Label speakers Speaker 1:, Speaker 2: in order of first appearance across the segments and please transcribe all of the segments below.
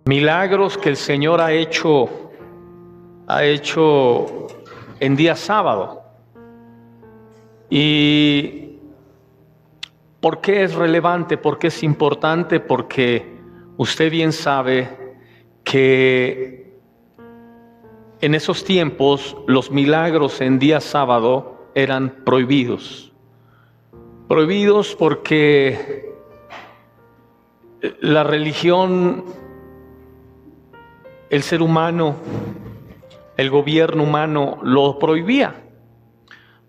Speaker 1: Milagros que el Señor ha hecho en día sábado. ¿Y por qué es relevante? ¿Por qué es importante? Porque usted bien sabe que en esos tiempos los milagros en día sábado eran prohibidos. Prohibidos porque la religión, el ser humano, el gobierno humano lo prohibía.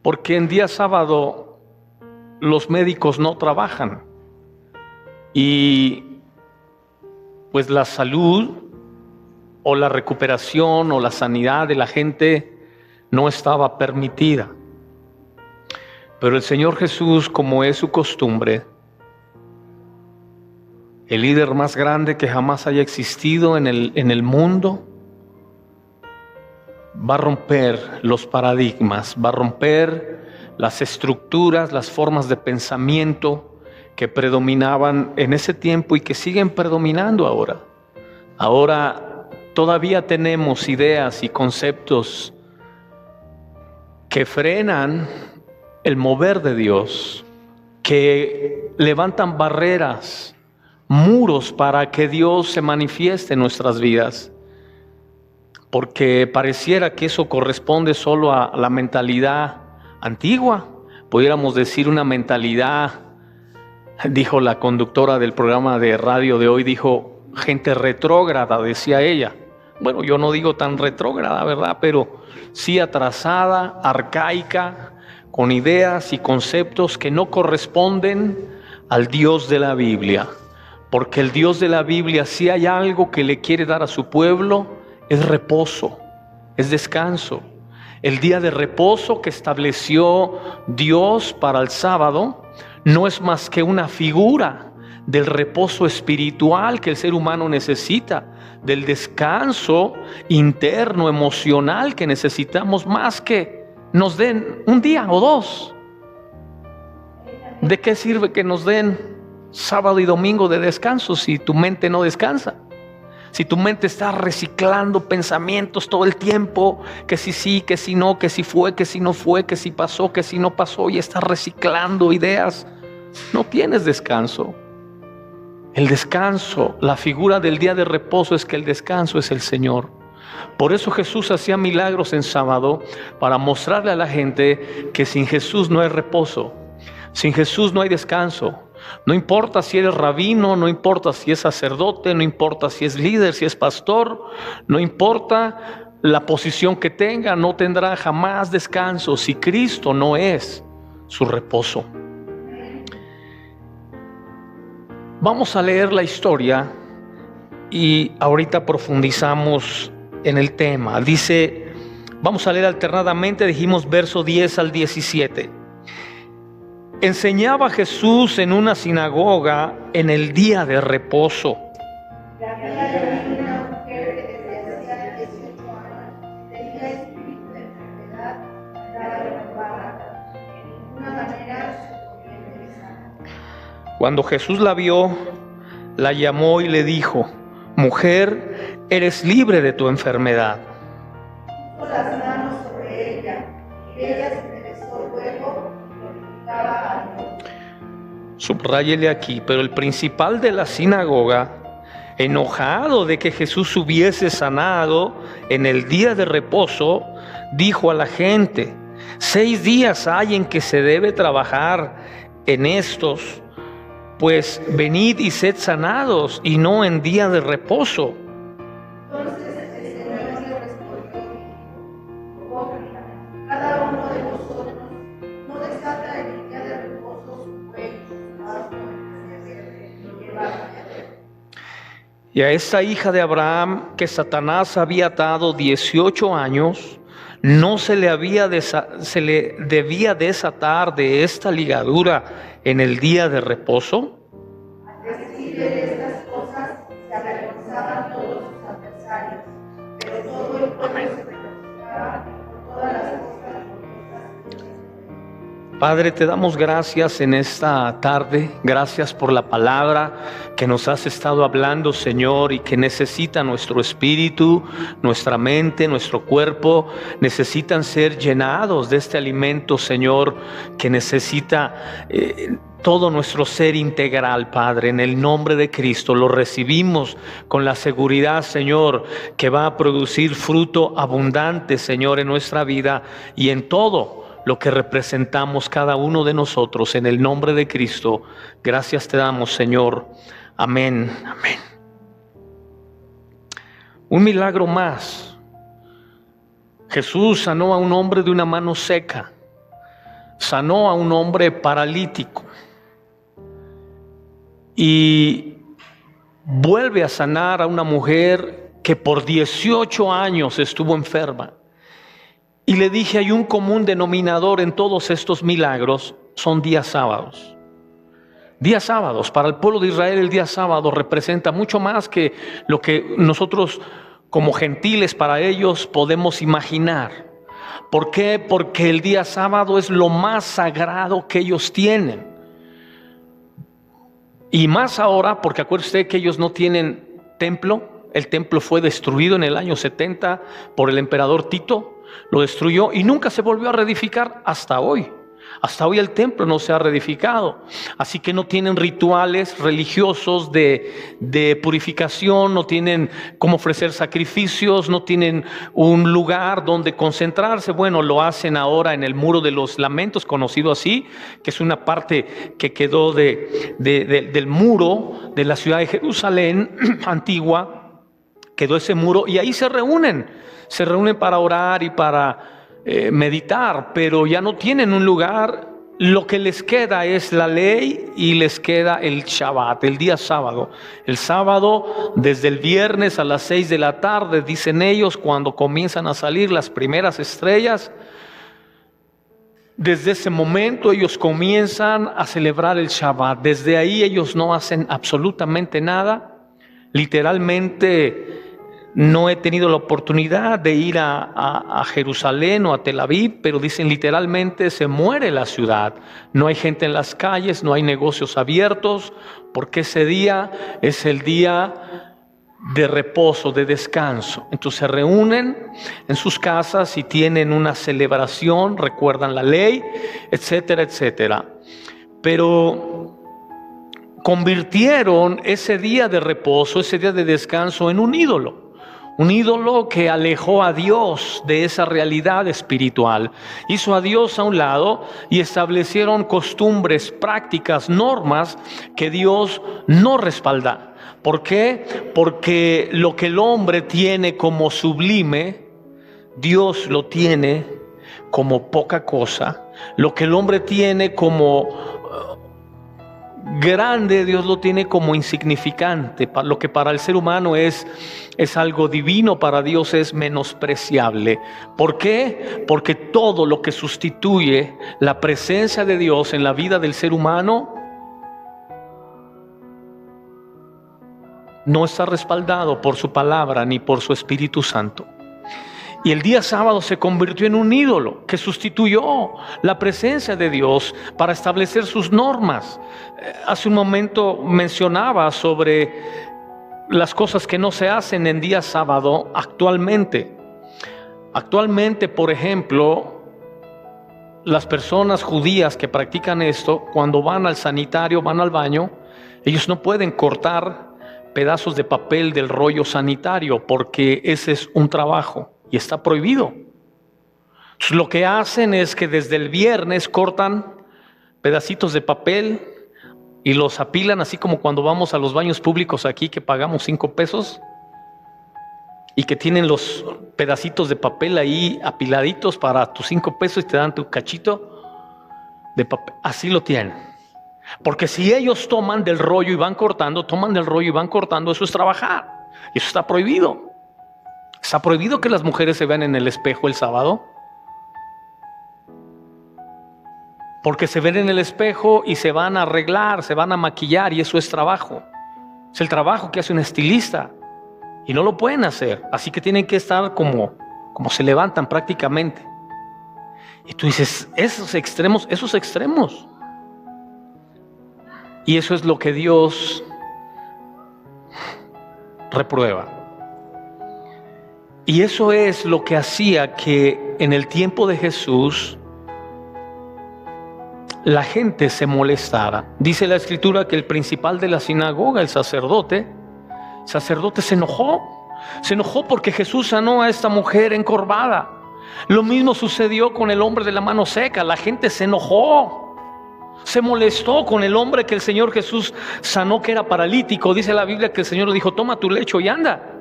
Speaker 1: Porque en día sábado los médicos no trabajan y pues la salud o la recuperación o la sanidad de la gente no estaba permitida. Pero el Señor Jesús, como es su costumbre, el líder más grande que jamás haya existido en el mundo, va a romper los paradigmas, va a romper las estructuras, las formas de pensamiento que predominaban en ese tiempo y que siguen predominando ahora. Ahora todavía tenemos ideas y conceptos que frenan el mover de Dios, que levantan barreras, muros para que Dios se manifieste en nuestras vidas. Porque pareciera que eso corresponde solo a la mentalidad antigua, pudiéramos decir una mentalidad, dijo la conductora del programa de radio de hoy, dijo gente retrógrada, decía ella. Bueno, yo no digo tan retrógrada, ¿verdad? Pero sí atrasada, arcaica, con ideas y conceptos que no corresponden al Dios de la Biblia. Porque el Dios de la Biblia, si hay algo que le quiere dar a su pueblo, es reposo, es descanso. El día de reposo que estableció Dios para el sábado no es más que una figura del reposo espiritual que el ser humano necesita, del descanso interno, emocional que necesitamos, más que nos den un día o dos. ¿De qué sirve que nos den sábado y domingo de descanso si tu mente no descansa? Si tu mente está reciclando pensamientos todo el tiempo, que si sí, que si no, que si fue, que si no fue, que si pasó, que si no pasó, y estás reciclando ideas, no tienes descanso. El descanso, la figura del día de reposo es que el descanso es el Señor. Por eso Jesús hacía milagros en sábado, para mostrarle a la gente que sin Jesús no hay reposo, sin Jesús no hay descanso. No importa si eres rabino, no importa si es sacerdote, no importa si es líder, si es pastor, no importa la posición que tenga, no tendrá jamás descanso si Cristo no es su reposo. Vamos a leer la historia y ahorita profundizamos en el tema. Dice, vamos a leer alternadamente, dijimos verso 10 al 17. Enseñaba Jesús en una sinagoga en el día de reposo. Cuando Jesús la vio, la llamó y le dijo: mujer, eres libre de tu enfermedad. Puso las manos sobre ella y ella se enderezó luego y glorificaba a Dios. Subráyele aquí, pero el principal de la sinagoga, enojado de que Jesús hubiese sanado en el día de reposo, dijo a la gente: 6 días hay en que se debe trabajar en estos, pues venid y sed sanados, y no en día de reposo. Entonces el Señor le respondió: hipócrita, cada uno de vosotros no desata el día de reposo su buey, su asno, y llevarlo. Y a esta hija de Abraham, que Satanás había atado 18 años, no se le debía desatar de esta ligadura en el día de reposo. Al decir estas cosas se avergonzaban todos sus adversarios, pero todo el pueblo se regocijaba por todas las cosas bonitas. Padre, te damos gracias en esta tarde. Gracias por la palabra que nos has estado hablando, Señor, y que necesita nuestro espíritu, nuestra mente, nuestro cuerpo. Necesitan ser llenados de este alimento, Señor, que necesita todo nuestro ser integral, Padre. En el nombre de Cristo lo recibimos con la seguridad, Señor, que va a producir fruto abundante, Señor, en nuestra vida y en todo lo que representamos cada uno de nosotros. En el nombre de Cristo, gracias te damos, Señor. Amén, amén. Un milagro más. Jesús sanó a un hombre de una mano seca. Sanó a un hombre paralítico. Y vuelve a sanar a una mujer que por 18 años estuvo enferma. Y le dije, hay un común denominador en todos estos milagros, son días sábados. Días sábados, para el pueblo de Israel el día sábado representa mucho más que lo que nosotros como gentiles para ellos podemos imaginar. ¿Por qué? Porque el día sábado es lo más sagrado que ellos tienen. Y más ahora, porque acuérdese que ellos no tienen templo. El templo fue destruido en el año 70 por el emperador Tito. Lo destruyó y nunca se volvió a reedificar hasta hoy. Hasta hoy el templo no se ha reedificado. Así que no tienen rituales religiosos de purificación, no tienen cómo ofrecer sacrificios, no tienen un lugar donde concentrarse. Bueno, lo hacen ahora en el Muro de los Lamentos, conocido así, que es una parte que quedó del muro de la ciudad de Jerusalén antigua. Quedó ese muro y ahí se reúnen para orar y para meditar, pero ya no tienen un lugar. Lo que les queda es la ley y les queda el Shabbat, el día sábado. El sábado, desde el viernes a las 6 de la tarde, dicen ellos, cuando comienzan a salir las primeras estrellas, desde ese momento ellos comienzan a celebrar el Shabbat. Desde ahí ellos no hacen absolutamente nada. Literalmente no he tenido la oportunidad de ir a Jerusalén o a Tel Aviv, pero dicen literalmente se muere la ciudad. No hay gente en las calles, no hay negocios abiertos, porque ese día es el día de reposo, de descanso. Entonces se reúnen en sus casas y tienen una celebración, recuerdan la ley, etcétera, etcétera. Pero convirtieron ese día de reposo, ese día de descanso en un ídolo. Un ídolo que alejó a Dios de esa realidad espiritual. Hizo a Dios a un lado y establecieron costumbres, prácticas, normas que Dios no respalda. ¿Por qué? Porque lo que el hombre tiene como sublime, Dios lo tiene como poca cosa. Lo que el hombre tiene como grande, Dios lo tiene como insignificante. Lo que para el ser humano es algo divino, para Dios es menospreciable. ¿Por qué? Porque todo lo que sustituye la presencia de Dios en la vida del ser humano no está respaldado por su palabra ni por su Espíritu Santo. Y el día sábado se convirtió en un ídolo que sustituyó la presencia de Dios para establecer sus normas. Hace un momento mencionaba sobre las cosas que no se hacen en día sábado actualmente. Actualmente, por ejemplo, las personas judías que practican esto, cuando van al sanitario, van al baño, ellos no pueden cortar pedazos de papel del rollo sanitario porque ese es un trabajo. Y está prohibido. Entonces, lo que hacen es que desde el viernes cortan pedacitos de papel y los apilan, así como cuando vamos a los baños públicos aquí que pagamos 5 pesos y que tienen los pedacitos de papel ahí apiladitos para tus 5 pesos y te dan tu cachito de papel. Así lo tienen. Porque si ellos toman del rollo y van cortando, eso es trabajar. Y eso está prohibido. ¿Está prohibido que las mujeres se vean en el espejo el sábado? Porque se ven en el espejo y se van a arreglar, se van a maquillar, y eso es trabajo. Es el trabajo que hace un estilista y no lo pueden hacer. Así que tienen que estar como se levantan prácticamente. Y tú dices, esos extremos. Y eso es lo que Dios reprueba. Y eso es lo que hacía que en el tiempo de Jesús la gente se molestara. Dice la Escritura que el principal de la sinagoga, el sacerdote se enojó. Se enojó porque Jesús sanó a esta mujer encorvada. Lo mismo sucedió con el hombre de la mano seca. La gente se enojó, se molestó con el hombre que el Señor Jesús sanó, que era paralítico. Dice la Biblia que el Señor le dijo: toma tu lecho y anda.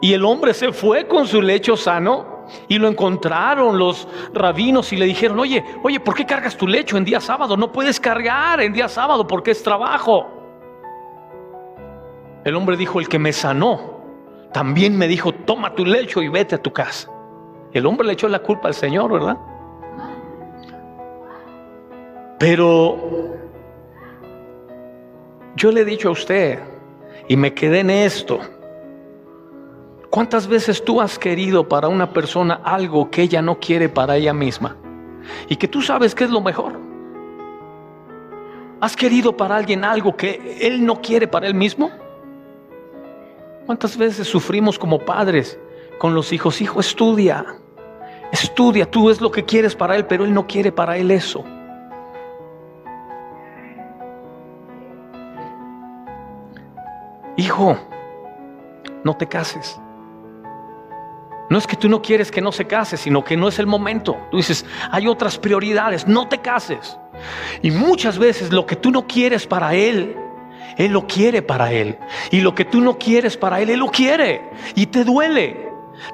Speaker 1: Y el hombre se fue con su lecho sano, y lo encontraron los rabinos y le dijeron: oye, ¿por qué cargas tu lecho en día sábado? No puedes cargar en día sábado porque es trabajo. El hombre dijo: el que me sanó también me dijo: toma tu lecho y vete a tu casa. El hombre le echó la culpa al Señor, ¿verdad? Pero yo le he dicho a usted, y me quedé en esto: ¿cuántas veces tú has querido para una persona algo que ella no quiere para ella misma? Y que tú sabes que es lo mejor. ¿Has querido para alguien algo que él no quiere para él mismo? ¿Cuántas veces sufrimos como padres con los hijos? Hijo, estudia, tú es lo que quieres para él, pero él no quiere para él eso. Hijo, no te cases. No es que tú no quieres que no se case, sino que no es el momento. Tú dices: hay otras prioridades, no te cases. Y muchas veces lo que tú no quieres para él, él lo quiere para él. Y lo que tú no quieres para él, él lo quiere. Y te duele.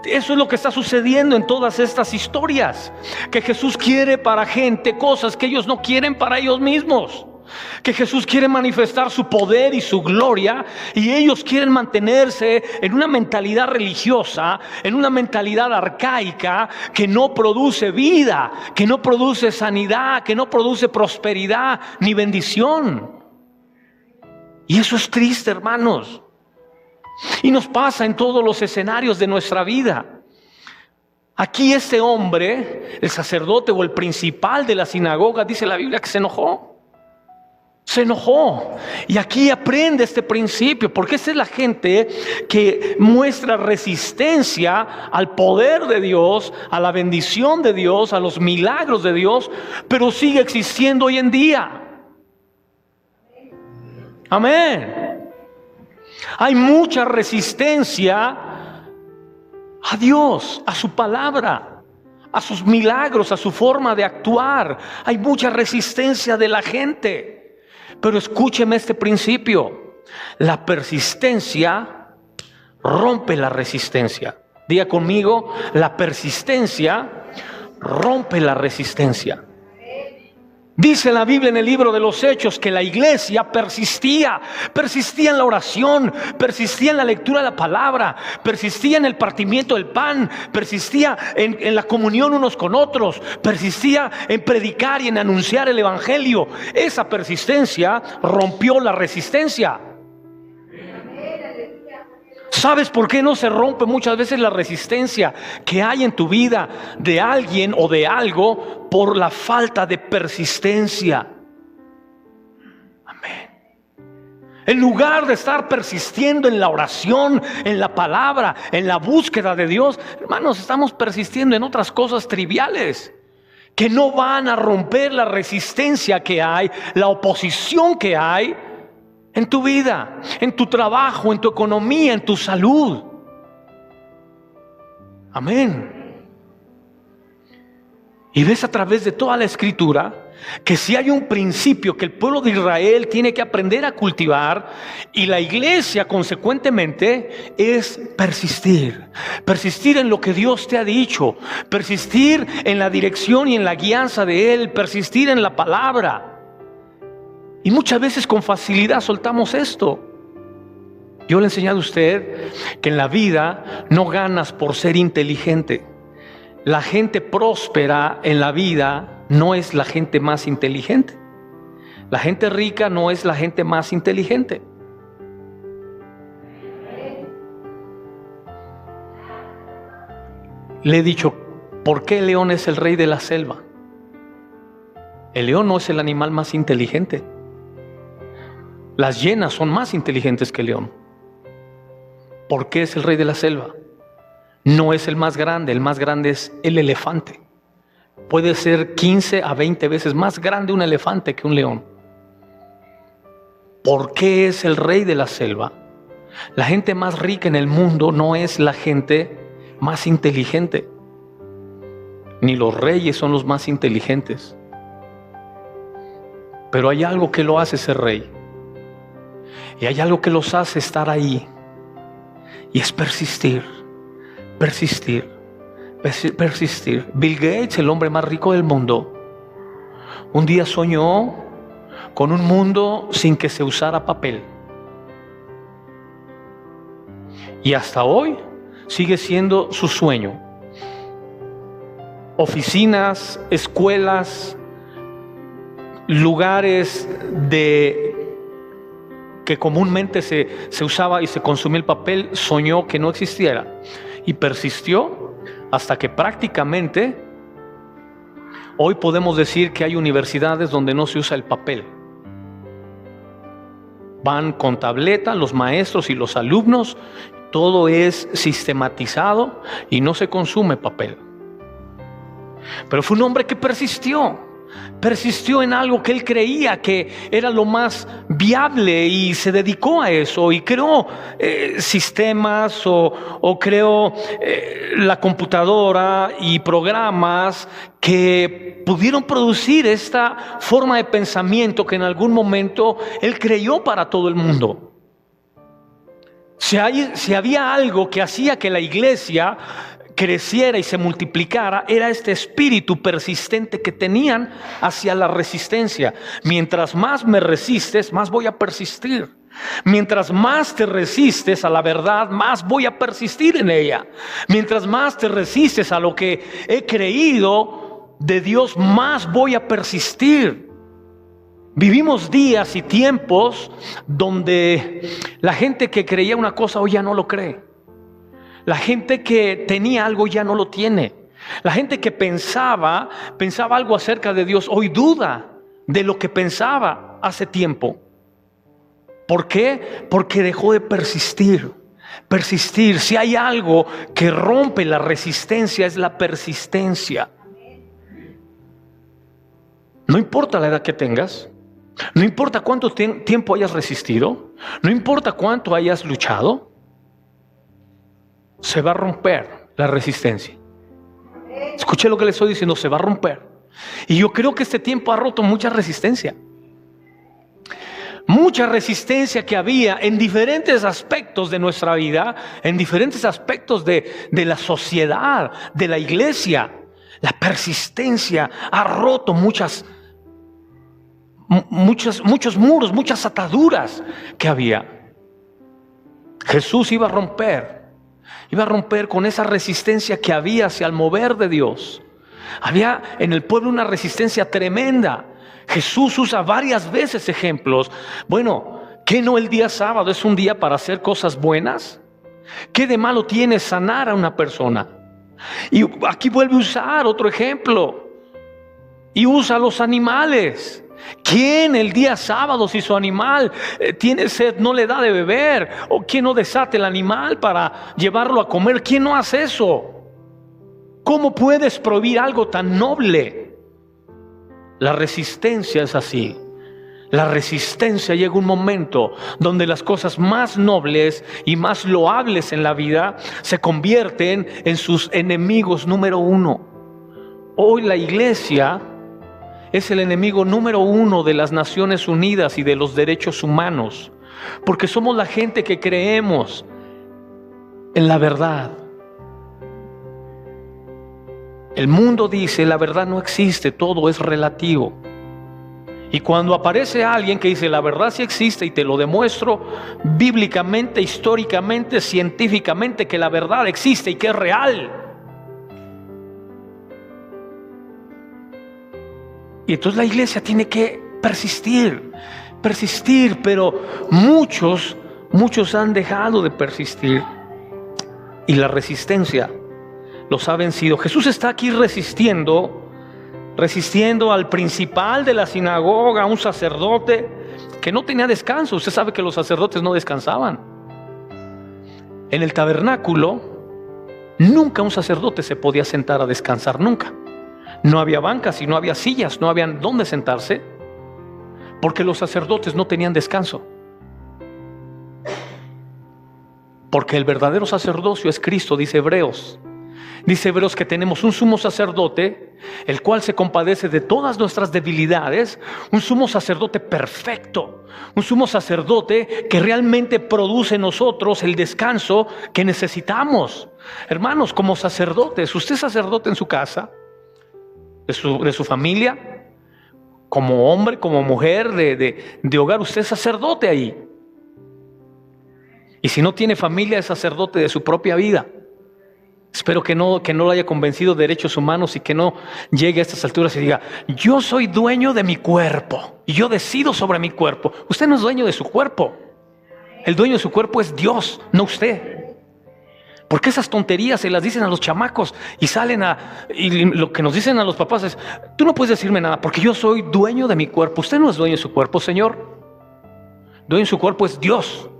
Speaker 1: Eso es lo que está sucediendo en todas estas historias. Que Jesús quiere para gente cosas que ellos no quieren para ellos mismos. Que Jesús quiere manifestar su poder y su gloria, y ellos quieren mantenerse en una mentalidad religiosa, en una mentalidad arcaica que no produce vida, que no produce sanidad, que no produce prosperidad ni bendición. Y eso es triste, hermanos. Y nos pasa en todos los escenarios de nuestra vida. Aquí este hombre, el sacerdote o el principal de la sinagoga, dice la Biblia que se enojó. Se enojó. Y aquí aprende este principio, porque esa es la gente que muestra resistencia al poder de Dios, a la bendición de Dios, a los milagros de Dios, pero sigue existiendo hoy en día. Amén. Hay mucha resistencia a Dios, a su palabra, a sus milagros, a su forma de actuar. Hay mucha resistencia de la gente. Pero escúcheme este principio: la persistencia rompe la resistencia. Diga conmigo: la persistencia rompe la resistencia. Dice la Biblia en el libro de los Hechos que la iglesia persistía en la oración, persistía en la lectura de la palabra, persistía en el partimiento del pan, persistía en la comunión unos con otros, persistía en predicar y en anunciar el evangelio. Esa persistencia rompió la resistencia. ¿Sabes por qué no se rompe muchas veces la resistencia que hay en tu vida de alguien o de algo? Por la falta de persistencia. Amén. En lugar de estar persistiendo en la oración, en la palabra, en la búsqueda de Dios, hermanos, estamos persistiendo en otras cosas triviales que no van a romper la resistencia que hay, la oposición que hay en tu vida, en tu trabajo, en tu economía, en tu salud. Amén. Y ves a través de toda la Escritura que si hay un principio que el pueblo de Israel tiene que aprender a cultivar, y la iglesia consecuentemente, es persistir. Persistir en lo que Dios te ha dicho, persistir en la dirección y en la guianza de Él, persistir en la palabra. Y muchas veces con facilidad soltamos esto. Yo le he enseñado a usted que en la vida no ganas por ser inteligente. La gente próspera en la vida no es la gente más inteligente. La gente rica no es la gente más inteligente. Le he dicho: ¿por qué el león es el rey de la selva? El león no es el animal más inteligente. Las hienas son más inteligentes que el león. ¿Por qué es el rey de la selva? No es el más grande es el elefante. Puede ser 15 a 20 veces más grande un elefante que un león. ¿Por qué es el rey de la selva? La gente más rica en el mundo no es la gente más inteligente. Ni los reyes son los más inteligentes. Pero hay algo que lo hace ser rey. Y hay algo que los hace estar ahí. Y es persistir, persistir, persistir. Bill Gates, el hombre más rico del mundo, un día soñó con un mundo sin que se usara papel. Y hasta hoy sigue siendo su sueño. Oficinas, escuelas, lugares que comúnmente se usaba y se consumía el papel, soñó que no existiera. Y persistió hasta que prácticamente hoy podemos decir que hay universidades donde no se usa el papel. Van con tableta los maestros y los alumnos, todo es sistematizado y no se consume papel. Pero fue un hombre que persistió en algo que él creía que era lo más viable y se dedicó a eso y creó sistemas o creó la computadora y programas que pudieron producir esta forma de pensamiento que en algún momento él creyó para todo el mundo. Si había algo que hacía que la iglesia creciera y se multiplicara, era este espíritu persistente que tenían hacia la resistencia. Mientras más me resistes, más voy a persistir. Mientras más te resistes a la verdad, más voy a persistir en ella. Mientras más te resistes a lo que he creído de Dios, más voy a persistir. Vivimos días y tiempos donde la gente que creía una cosa hoy ya no lo cree. La gente que tenía algo ya no lo tiene. La gente que pensaba algo acerca de Dios, hoy duda de lo que pensaba hace tiempo. ¿Por qué? Porque dejó de persistir. Persistir. Si hay algo que rompe la resistencia, es la persistencia. No importa la edad que tengas. No importa cuánto tiempo hayas resistido. No importa cuánto hayas luchado. Se va a romper la resistencia. Escuché lo que le estoy diciendo, se va a romper. Y yo creo que este tiempo ha roto mucha resistencia. Mucha resistencia que había en diferentes aspectos de nuestra vida, en diferentes aspectos de la sociedad, de la iglesia. La persistencia ha roto muchos muros, muchas ataduras que había. Jesús iba a romper con esa resistencia que había hacia el mover de Dios. Había en el pueblo una resistencia tremenda. Jesús usa varias veces ejemplos. Bueno, ¿qué no el día sábado es un día para hacer cosas buenas? ¿Qué de malo tiene sanar a una persona? Y aquí vuelve a usar otro ejemplo. Y usa los animales. ¿Quién el día sábado, si su animal tiene sed, no le da de beber? ¿O quién no desata el animal para llevarlo a comer? ¿Quién no hace eso? ¿Cómo puedes prohibir algo tan noble? La resistencia es así. La resistencia llega un momento donde las cosas más nobles y más loables en la vida se convierten en sus enemigos número uno. Hoy la iglesia es el enemigo número uno de las Naciones Unidas y de los derechos humanos, porque somos la gente que creemos en la verdad. El mundo dice la verdad no existe, todo es relativo. Y cuando aparece alguien que dice la verdad sí existe y te lo demuestro bíblicamente, históricamente, científicamente que la verdad existe y que es real, y entonces la iglesia tiene que persistir, pero muchos han dejado de persistir y la resistencia los ha vencido. Jesús está aquí resistiendo resistiendo al principal de la sinagoga, un sacerdote que no tenía descanso. Usted sabe que los sacerdotes no descansaban. En el tabernáculo, nunca un sacerdote se podía sentar a descansar, nunca. No había bancas y no había sillas, no había dónde sentarse, porque los sacerdotes no tenían descanso. Porque el verdadero sacerdocio es Cristo, dice Hebreos. Dice Hebreos que tenemos un sumo sacerdote, el cual se compadece de todas nuestras debilidades, un sumo sacerdote perfecto, un sumo sacerdote que realmente produce en nosotros el descanso que necesitamos. Hermanos, como sacerdotes, usted es sacerdote en su casa, de su familia, como hombre, como mujer de hogar, usted es sacerdote ahí. Y si no tiene familia, es sacerdote de su propia vida. Espero que no lo haya convencido de derechos humanos y que no llegue a estas alturas y diga: yo soy dueño de mi cuerpo y yo decido sobre mi cuerpo. Usted no es dueño de su cuerpo. El dueño de su cuerpo es Dios, no usted. Porque esas tonterías se las dicen a los chamacos y y lo que nos dicen a los papás es: tú no puedes decirme nada porque yo soy dueño de mi cuerpo. Usted no es dueño de su cuerpo, Señor. Dueño de su cuerpo es Dios.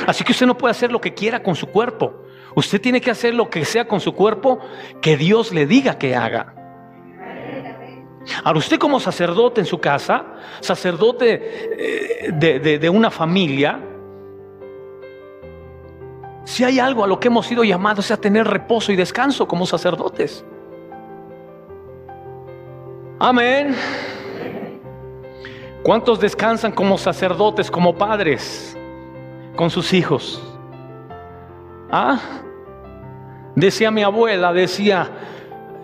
Speaker 1: Así que usted no puede hacer lo que quiera con su cuerpo. Usted tiene que hacer lo que sea con su cuerpo que Dios le diga que haga. Ahora, usted como sacerdote en su casa, sacerdote de una familia, si hay algo a lo que hemos sido llamados es a tener reposo y descanso como sacerdotes. Amén. ¿Cuántos descansan como sacerdotes, como padres, con sus hijos? Decía mi abuela,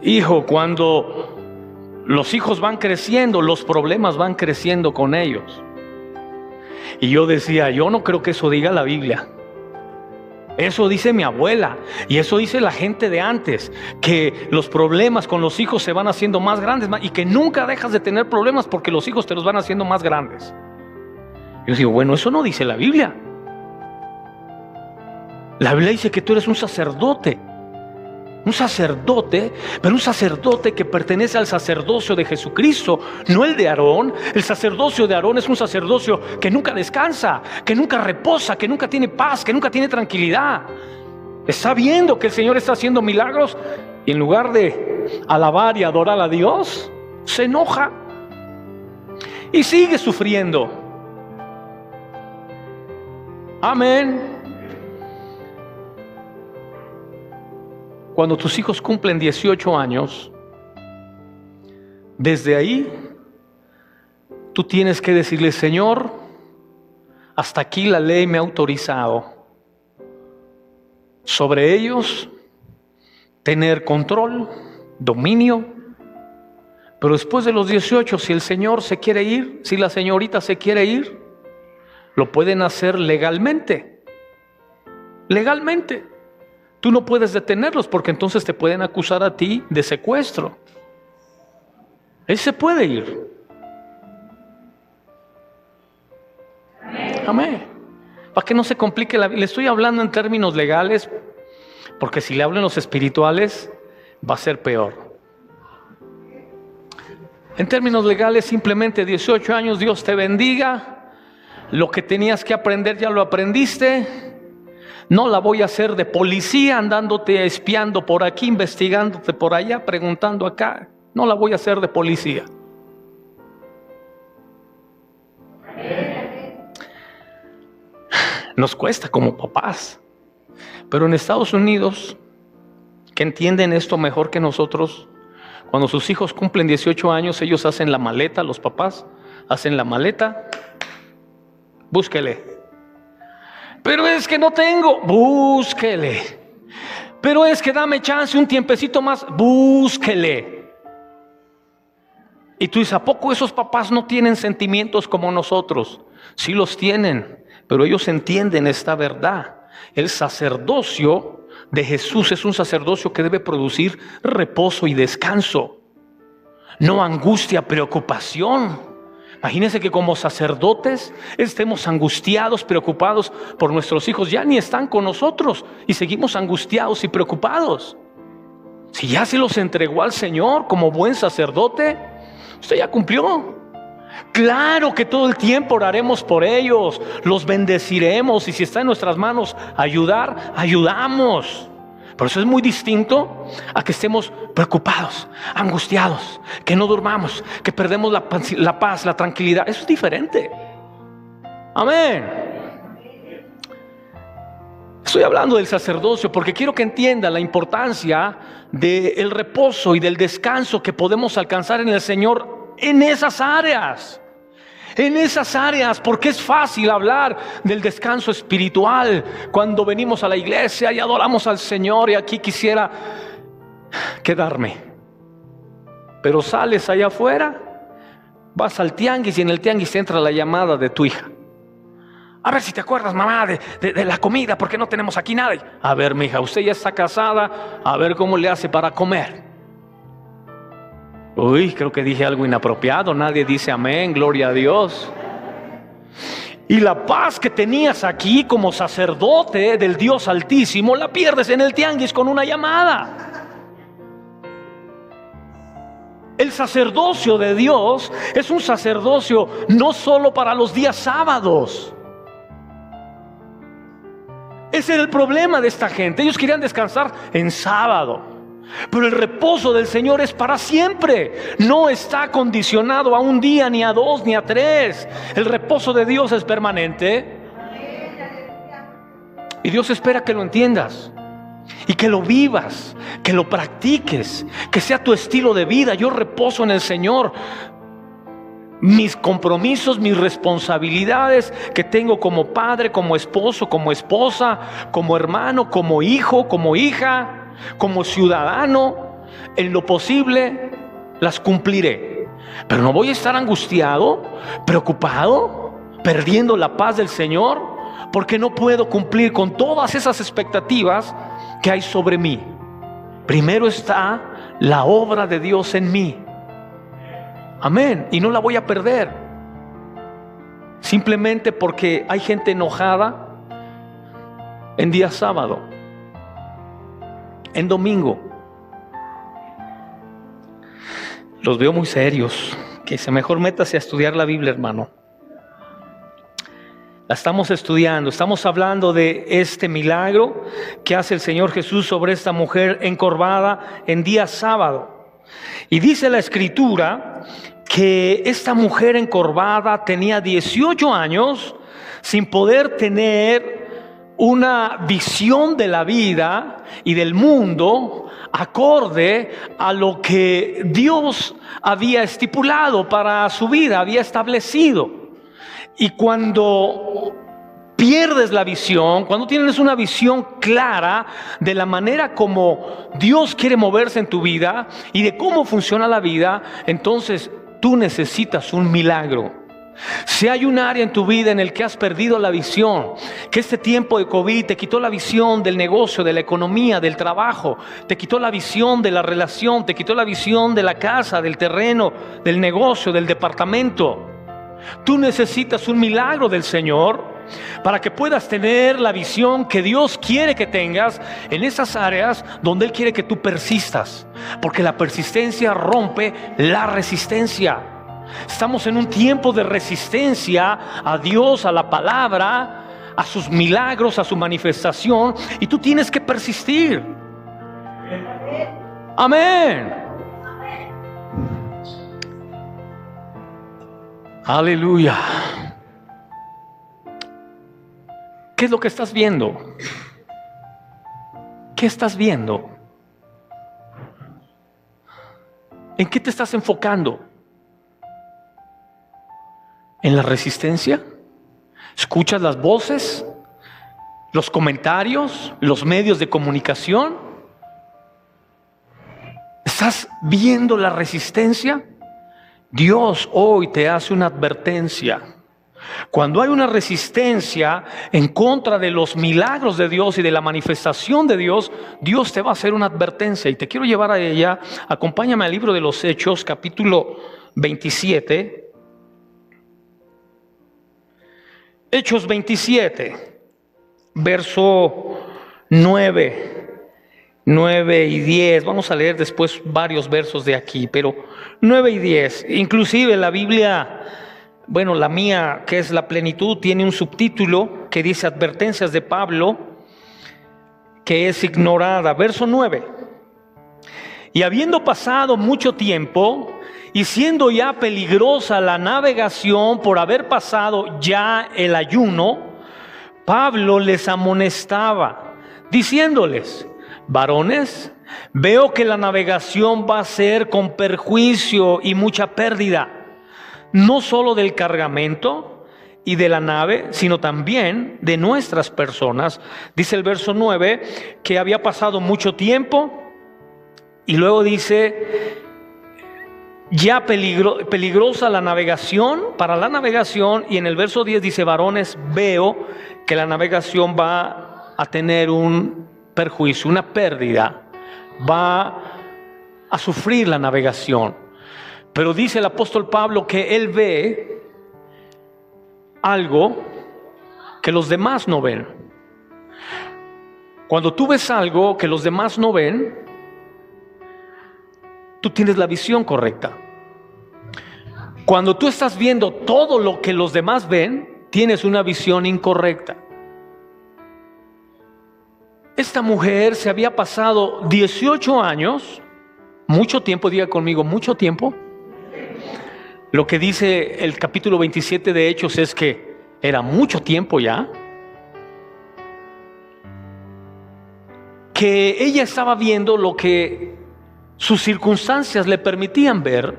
Speaker 1: hijo, cuando los hijos van creciendo, los problemas van creciendo con ellos. Y yo decía: yo no creo que eso diga la Biblia. Eso dice mi abuela y eso dice la gente de antes, que los problemas con los hijos se van haciendo más grandes y que nunca dejas de tener problemas porque los hijos te los van haciendo más grandes. Yo digo: bueno, eso no dice la Biblia. La Biblia dice que tú eres un sacerdote, pero un sacerdote que pertenece al sacerdocio de Jesucristo, no el de Aarón. El sacerdocio de Aarón es un sacerdocio que nunca descansa, que nunca reposa, que nunca tiene paz, que nunca tiene tranquilidad. Está viendo que el Señor está haciendo milagros y en lugar de alabar y adorar a Dios, se enoja y sigue sufriendo. Amén. Cuando tus hijos cumplen 18 años, desde ahí tú tienes que decirle: Señor, hasta aquí la ley me ha autorizado sobre ellos tener control, dominio. Pero después de los 18, si el Señor se quiere ir, si la señorita se quiere ir, lo pueden hacer legalmente. Legalmente. Tú no puedes detenerlos porque entonces te pueden acusar a ti de secuestro. Él se puede ir. Amén. Para que no se complique la vida. Le estoy hablando en términos legales, porque si le hablo en los espirituales va a ser peor. En términos legales, simplemente 18 años, Dios te bendiga. Lo que tenías que aprender ya lo aprendiste. No la voy a hacer de policía andándote espiando por aquí, investigándote por allá, preguntando acá. No la voy a hacer de policía. Nos cuesta como papás. Pero en Estados Unidos, que entienden esto mejor que nosotros, cuando sus hijos cumplen 18 años, ellos hacen la maleta, los papás hacen la maleta. Búsquele. Pero es que no tengo, búsquele. Pero es que dame chance un tiempecito más, búsquele. Y tú dices: ¿a poco esos papás no tienen sentimientos como nosotros? Sí los tienen, pero ellos entienden esta verdad. El sacerdocio de Jesús es un sacerdocio que debe producir reposo y descanso, no angustia, preocupación. Imagínense que como sacerdotes estemos angustiados, preocupados por nuestros hijos. Ya ni están con nosotros y seguimos angustiados y preocupados. Si ya se los entregó al Señor como buen sacerdote, Usted ya cumplió. Claro que todo el tiempo oraremos por ellos, los bendeciremos, y si está en nuestras manos ayudar, ayudamos. Pero eso es muy distinto a que estemos preocupados, angustiados, que no durmamos, que perdemos la paz, la tranquilidad. Eso es diferente. Amén. Estoy hablando del sacerdocio porque quiero que entienda la importancia del reposo y del descanso que podemos alcanzar en el Señor en esas áreas. En esas áreas, porque es fácil hablar del descanso espiritual cuando venimos a la iglesia y adoramos al Señor, y aquí quisiera quedarme. Pero sales allá afuera, vas al tianguis, y en el tianguis entra la llamada de tu hija. A ver si te acuerdas, mamá, de la comida, porque no tenemos aquí nada. A ver, mija, usted ya está casada, a ver cómo le hace para comer. Uy, creo que dije algo inapropiado. Nadie dice amén, gloria a Dios. Y la paz que tenías aquí como sacerdote del Dios Altísimo, la pierdes en el tianguis con una llamada. El sacerdocio de Dios es un sacerdocio no solo para los días sábados. Ese era el problema de esta gente. Ellos querían descansar en sábado. Pero el reposo del Señor es para siempre. No está condicionado a un día, ni a 2, ni a 3. El reposo de Dios es permanente. Y Dios espera que lo entiendas y que lo vivas, que lo practiques, que sea tu estilo de vida. Yo reposo en el Señor. Mis compromisos, mis responsabilidades que tengo como padre, como esposo, como esposa, como hermano, como hijo, como hija, como ciudadano, en lo posible las cumpliré. Pero no voy a estar angustiado, preocupado, perdiendo la paz del Señor, porque no puedo cumplir con todas esas expectativas que hay sobre mí. Primero está la obra de Dios en mí. Amén. Y no la voy a perder simplemente porque hay gente enojada en día sábado, en domingo. Los veo muy serios. Que se mejor métase a estudiar la Biblia, hermano. La estamos estudiando. Estamos hablando de este milagro que hace el Señor Jesús sobre esta mujer encorvada en día sábado. Y dice la Escritura que esta mujer encorvada tenía 18 años sin poder tener una visión de la vida y del mundo acorde a lo que Dios había estipulado para su vida, había establecido. Y cuando pierdes la visión, cuando tienes una visión clara de la manera como Dios quiere moverse en tu vida y de cómo funciona la vida, entonces tú necesitas un milagro. Si hay un área en tu vida en el que has perdido la visión, que este tiempo de COVID te quitó la visión del negocio, de la economía, del trabajo, te quitó la visión de la relación, te quitó la visión de la casa, del terreno, del negocio, del departamento, tú necesitas un milagro del Señor para que puedas tener la visión que Dios quiere que tengas en esas áreas donde Él quiere que tú persistas, porque la persistencia rompe la resistencia. Estamos en un tiempo de resistencia a Dios, a la palabra, a sus milagros, a su manifestación, y tú tienes que persistir. Amén. Aleluya. ¿Qué es lo que estás viendo? ¿Qué estás viendo? ¿En qué te estás enfocando? ¿En la resistencia? ¿Escuchas las voces, los comentarios, los medios de comunicación? ¿Estás viendo la resistencia? Dios hoy te hace una advertencia. Cuando hay una resistencia en contra de los milagros de Dios y de la manifestación de Dios, Dios te va a hacer una advertencia y te quiero llevar a ella. Acompáñame al libro de los Hechos, capítulo 27. Hechos 27, verso 9 9 y 10, vamos a leer después varios versos de aquí, pero 9 y 10, inclusive la Biblia, bueno, la mía, que es la plenitud, tiene un subtítulo que dice advertencias de Pablo, que es ignorada. Verso 9: y habiendo pasado mucho tiempo, y siendo ya peligrosa la navegación por haber pasado ya el ayuno, Pablo les amonestaba, diciéndoles: varones, veo que la navegación va a ser con perjuicio y mucha pérdida, no solo del cargamento y de la nave, sino también de nuestras personas. Dice el verso 9 que había pasado mucho tiempo, y luego dice: ya peligrosa la navegación, para la navegación. Y en el verso 10 dice: varones, veo que la navegación va a tener un perjuicio, una pérdida, va a sufrir la navegación. Pero dice el apóstol Pablo que él ve algo que los demás no ven. Cuando tú ves algo que los demás no ven, tú tienes la visión correcta. Cuando tú estás viendo todo lo que los demás ven, tienes una visión incorrecta. Esta mujer se había pasado 18 años, mucho tiempo, diga conmigo, mucho tiempo. Lo que dice el capítulo 27 de Hechos es que era mucho tiempo ya, que ella estaba viendo lo que sus circunstancias le permitían ver,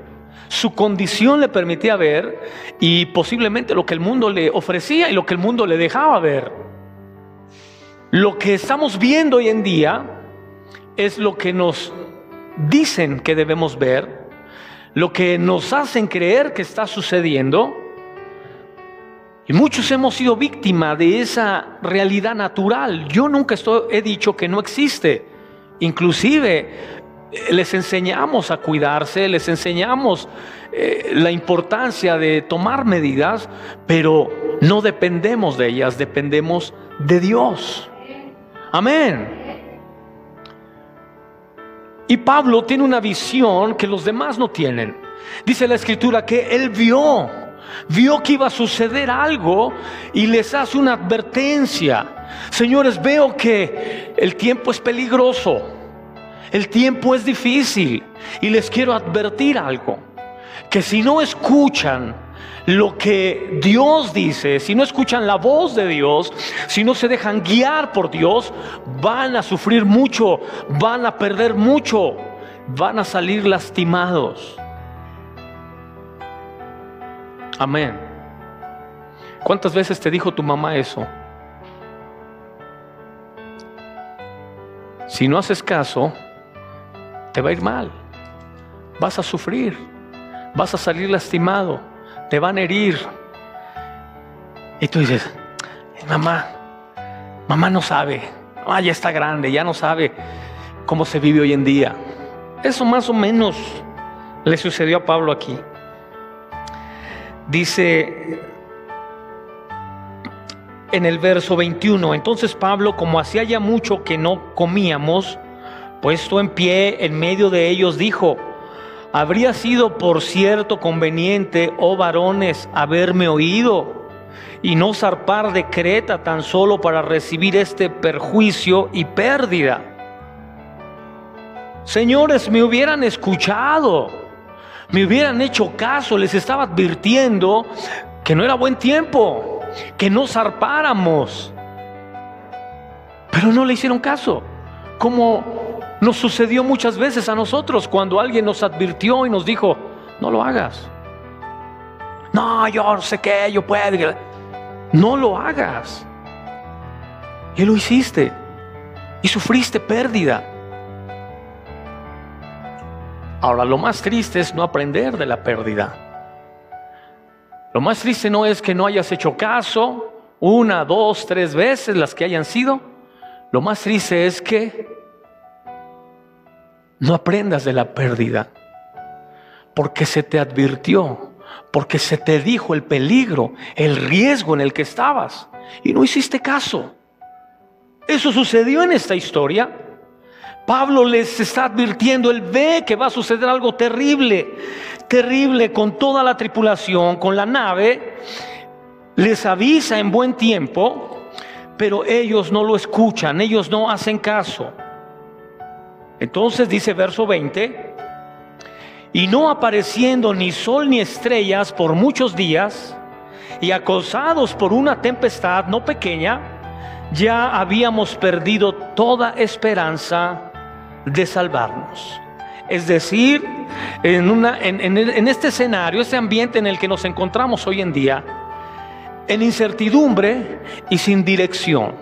Speaker 1: su condición le permitía ver, y posiblemente lo que el mundo le ofrecía y lo que el mundo le dejaba ver. Lo que estamos viendo hoy en día es lo que nos dicen que debemos ver, lo que nos hacen creer que está sucediendo. Y muchos hemos sido víctimas de esa realidad natural. Yo nunca he dicho que no existe. Inclusive les enseñamos a cuidarse, les enseñamos la importancia de tomar medidas, pero no dependemos de ellas, dependemos de Dios. Amén. Y Pablo tiene una visión que los demás no tienen. Dice la Escritura que él vio que iba a suceder algo y les hace una advertencia. Señores, veo que el tiempo es peligroso, el tiempo es difícil, y les quiero advertir algo: que si no escuchan lo que Dios dice, si no escuchan la voz de Dios, si no se dejan guiar por Dios, van a sufrir mucho, van a perder mucho, van a salir lastimados. Amén. ¿Cuántas veces te dijo tu mamá eso? Si no haces caso, te va a ir mal, vas a sufrir, vas a salir lastimado, te van a herir. Y tú dices: mamá no sabe, ya está grande, ya no sabe cómo se vive hoy en día. Eso más o menos le sucedió a Pablo aquí. Dice en el verso 21: entonces Pablo, como hacía ya mucho que no comíamos, puesto en pie en medio de ellos, dijo: habría sido por cierto conveniente, oh varones, haberme oído y no zarpar de Creta tan solo para recibir este perjuicio y pérdida. Señores, me hubieran escuchado, me hubieran hecho caso. Les estaba advirtiendo que no era buen tiempo, que no zarpáramos, pero no le hicieron caso, como nos sucedió muchas veces a nosotros cuando alguien nos advirtió y nos dijo: no lo hagas. No, yo no sé qué, yo puedo. No lo hagas. Y lo hiciste y sufriste pérdida. Ahora, lo más triste es no aprender de la pérdida. Lo más triste no es que no hayas hecho caso 1, 2, 3 veces, las que hayan sido. Lo más triste es que no aprendas de la pérdida, porque se te advirtió, porque se te dijo el peligro, el riesgo en el que estabas, y no hiciste caso. Eso sucedió en esta historia. Pablo les está advirtiendo, él ve que va a suceder algo terrible, terrible con toda la tripulación, con la nave. Les avisa en buen tiempo, pero ellos no lo escuchan, ellos no hacen caso. Entonces dice verso 20: y no apareciendo ni sol ni estrellas por muchos días, y acosados por una tempestad no pequeña, ya habíamos perdido toda esperanza de salvarnos. Es decir, en este escenario, este ambiente en el que nos encontramos hoy en día, en incertidumbre y sin dirección.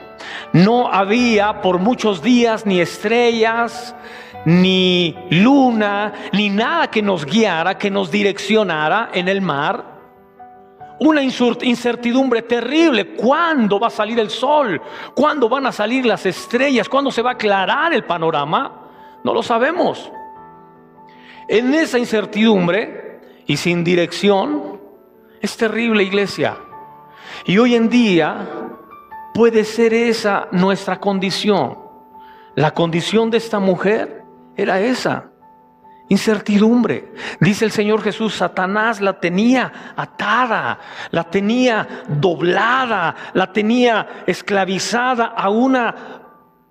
Speaker 1: No había por muchos días ni estrellas, ni luna, ni nada que nos guiara, que nos direccionara en el mar. Una incertidumbre terrible. ¿Cuándo va a salir el sol? ¿Cuándo van a salir las estrellas? ¿Cuándo se va a aclarar el panorama? No lo sabemos. En esa incertidumbre y sin dirección, es terrible, iglesia. Y hoy en día puede ser esa nuestra condición. La condición de esta mujer era esa: incertidumbre. Dice el Señor Jesús, Satanás la tenía atada, la tenía doblada, la tenía esclavizada a una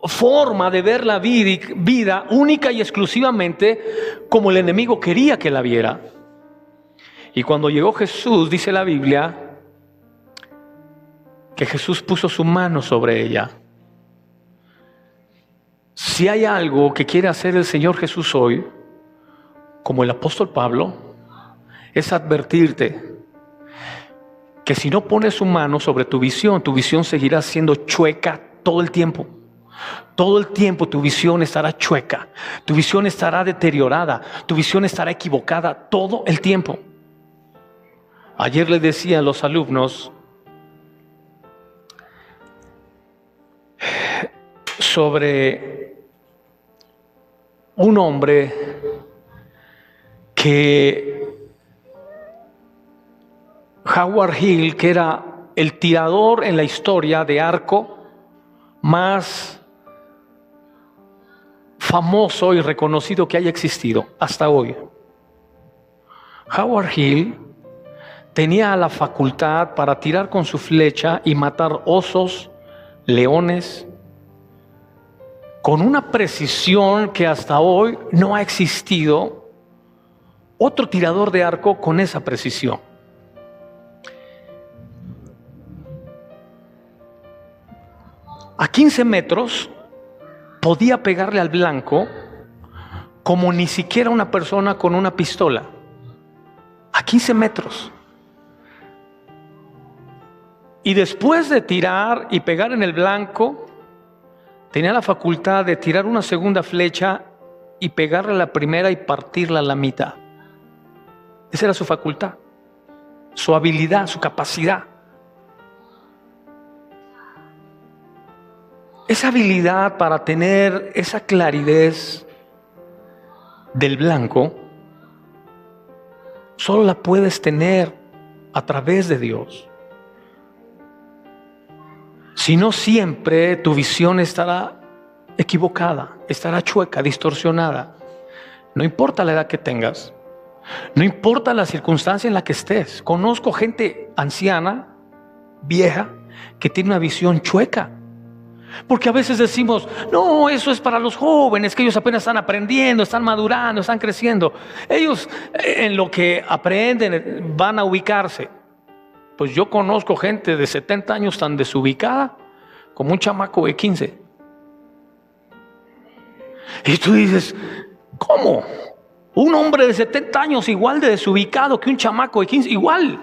Speaker 1: forma de ver la vida única y exclusivamente como el enemigo quería que la viera. Y cuando llegó Jesús, dice la Biblia, que Jesús puso su mano sobre ella. Si hay algo que quiere hacer el Señor Jesús hoy, como el apóstol Pablo, es advertirte que si no pones su mano sobre tu visión seguirá siendo chueca todo el tiempo. Todo el tiempo tu visión estará chueca, tu visión estará deteriorada, tu visión estará equivocada todo el tiempo. Ayer les decía a los alumnos sobre un hombre que Howard Hill, que era el tirador en la historia de arco más famoso y reconocido que haya existido hasta hoy. Howard Hill tenía la facultad para tirar con su flecha y matar osos, leones, con una precisión que hasta hoy no ha existido otro tirador de arco con esa precisión. A 15 metros podía pegarle al blanco como ni siquiera una persona con una pistola. A 15 metros. Y después de tirar y pegar en el blanco, tenía la facultad de tirar una segunda flecha y pegarle a la primera y partirla a la mitad. Esa era su facultad, su habilidad, su capacidad. Esa habilidad para tener esa claridad del blanco, solo la puedes tener a través de Dios. Si no, siempre tu visión estará equivocada, estará chueca, distorsionada. No importa la edad que tengas, no importa la circunstancia en la que estés. Conozco gente anciana, vieja, que tiene una visión chueca. Porque a veces decimos, no, eso es para los jóvenes, que ellos apenas están aprendiendo, están madurando, están creciendo. Ellos en lo que aprenden van a ubicarse. Pues yo conozco gente de 70 años tan desubicada como un chamaco de 15. Y tú dices, ¿cómo? Un hombre de 70 años igual de desubicado que un chamaco de 15, igual.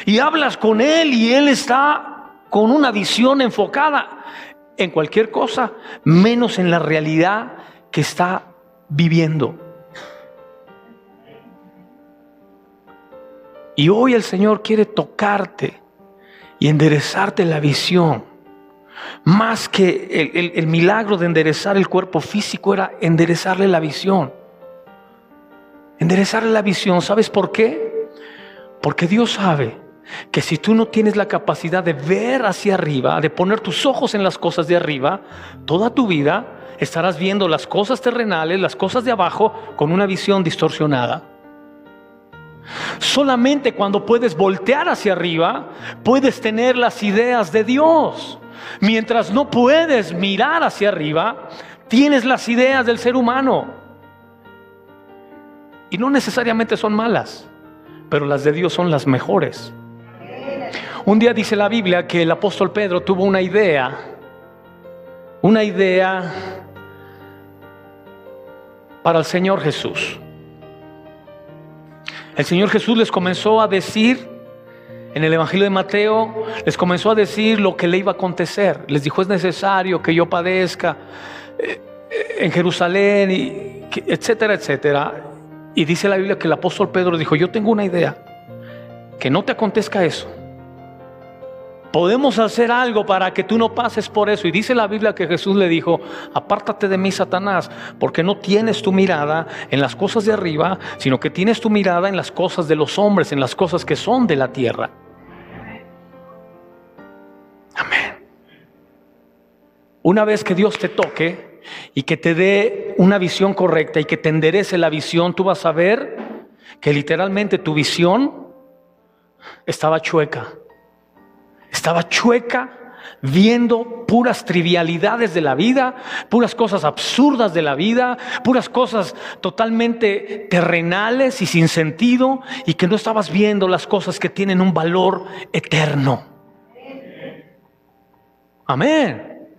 Speaker 1: Y hablas con él y él está con una visión enfocada en cualquier cosa, menos en la realidad que está viviendo. Y hoy el Señor quiere tocarte y enderezarte la visión. Más que el milagro de enderezar el cuerpo físico, era enderezarle la visión. Enderezarle la visión, ¿sabes por qué? Porque Dios sabe que si tú no tienes la capacidad de ver hacia arriba, de poner tus ojos en las cosas de arriba, toda tu vida estarás viendo las cosas terrenales, las cosas de abajo, con una visión distorsionada. Solamente cuando puedes voltear hacia arriba, puedes tener las ideas de Dios. Mientras no puedes mirar hacia arriba, tienes las ideas del ser humano. Y no necesariamente son malas, pero las de Dios son las mejores. Un día dice la Biblia que el apóstol Pedro tuvo una idea para el Señor Jesús. El Señor Jesús les comenzó a decir, en el Evangelio de Mateo, les comenzó a decir lo que le iba a acontecer. Les dijo: es necesario que yo padezca en Jerusalén, etcétera, etcétera. Y dice la Biblia que el apóstol Pedro dijo: yo tengo una idea, que no te acontezca eso. Podemos hacer algo para que tú no pases por eso. Y dice la Biblia que Jesús le dijo: apártate de mí, Satanás, porque no tienes tu mirada en las cosas de arriba, sino que tienes tu mirada en las cosas de los hombres, en las cosas que son de la tierra. Amén. Una vez que Dios te toque y que te dé una visión correcta y que te enderece la visión, tú vas a ver que literalmente tu visión estaba chueca. Estaba chueca, viendo puras trivialidades de la vida, puras cosas absurdas de la vida, puras cosas totalmente terrenales y sin sentido, y que no estabas viendo las cosas que tienen un valor eterno. Amén.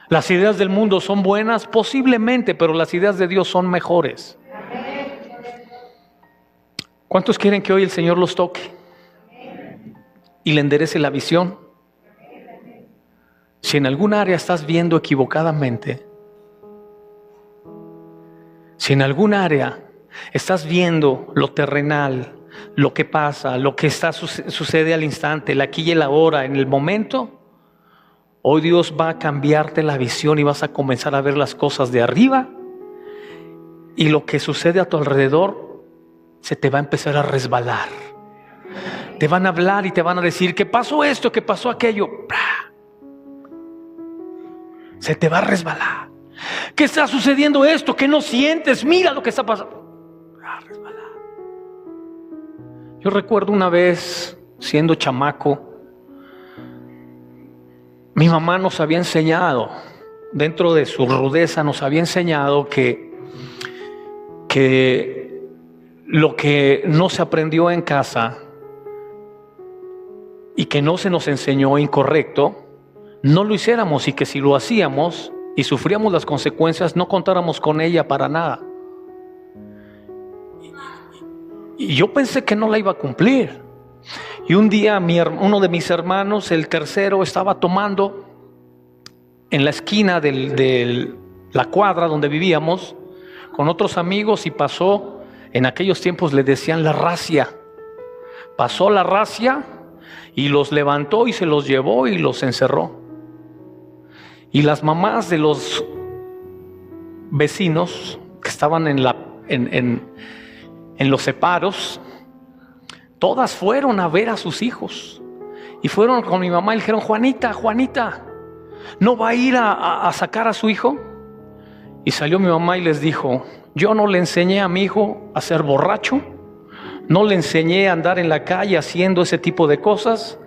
Speaker 1: Las ideas del mundo son buenas, posiblemente, pero las ideas de Dios son mejores. ¿Cuántos quieren que hoy el Señor los toque y le enderece la visión? Si en algún área estás viendo equivocadamente, si en algún área estás viendo lo terrenal, lo que pasa, lo que sucede al instante, el aquí y el ahora, en el momento, hoy Dios va a cambiarte la visión y vas a comenzar a ver las cosas de arriba, y lo que sucede a tu alrededor se te va a empezar a resbalar. Te van a hablar y te van a decir: ¿qué pasó esto? ¿Qué pasó aquello? Se te va a resbalar. ¿Qué está sucediendo esto? ¿Qué no sientes? Mira lo que está pasando. Va a resbalar. Yo recuerdo una vez, siendo chamaco, mi mamá nos había enseñado, dentro de su rudeza, nos había enseñado que lo que no se aprendió en casa y que no se nos enseñó incorrecto, no lo hiciéramos, y que si lo hacíamos y sufríamos las consecuencias, no contáramos con ella para nada. Y yo pensé que no la iba a cumplir. Y un día uno de mis hermanos, el tercero, estaba tomando en la esquina de la cuadra donde vivíamos con otros amigos, y pasó, en aquellos tiempos le decían la racia. Pasó la racia y los levantó y se los llevó y los encerró. Y las mamás de los vecinos que estaban en los separos, todas fueron a ver a sus hijos. Y fueron con mi mamá y le dijeron: Juanita, ¿no va a ir a sacar a su hijo? Y salió mi mamá y les dijo: yo no le enseñé a mi hijo a ser borracho, no le enseñé a andar en la calle haciendo ese tipo de cosas,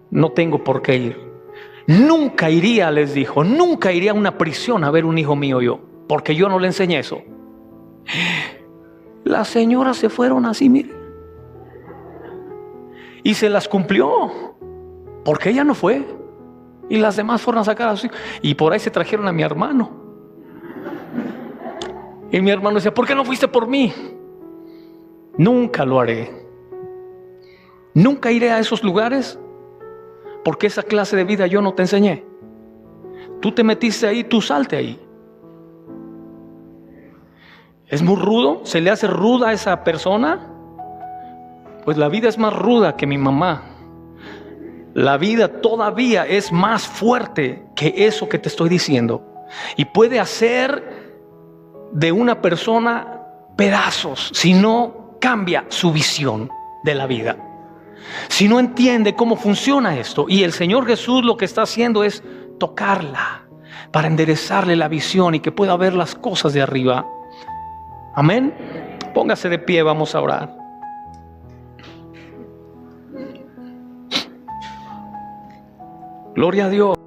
Speaker 1: no tengo por qué ir. Nunca iría, les dijo, nunca iría a una prisión a ver un hijo mío yo, porque yo no le enseñé eso. Las señoras se fueron así, miren, y se las cumplió, porque ella no fue, y las demás fueron a sacar a sus hijos, y por ahí se trajeron a mi hermano. Y mi hermano decía: ¿por qué no fuiste por mí? Nunca lo haré. Nunca iré a esos lugares, porque esa clase de vida yo no te enseñé. Tú te metiste ahí, tú salte ahí. ¿Es muy rudo? ¿Se le hace ruda a esa persona? Pues la vida es más ruda que mi mamá. La vida todavía es más fuerte que eso que te estoy diciendo. Y puede hacer de una persona pedazos si no cambia su visión de la vida. si no entiende cómo funciona esto. Y el Señor Jesús lo que está haciendo es tocarla para enderezarle la visión y que pueda ver las cosas de arriba. Amén. Póngase de pie, vamos a orar. Gloria a Dios.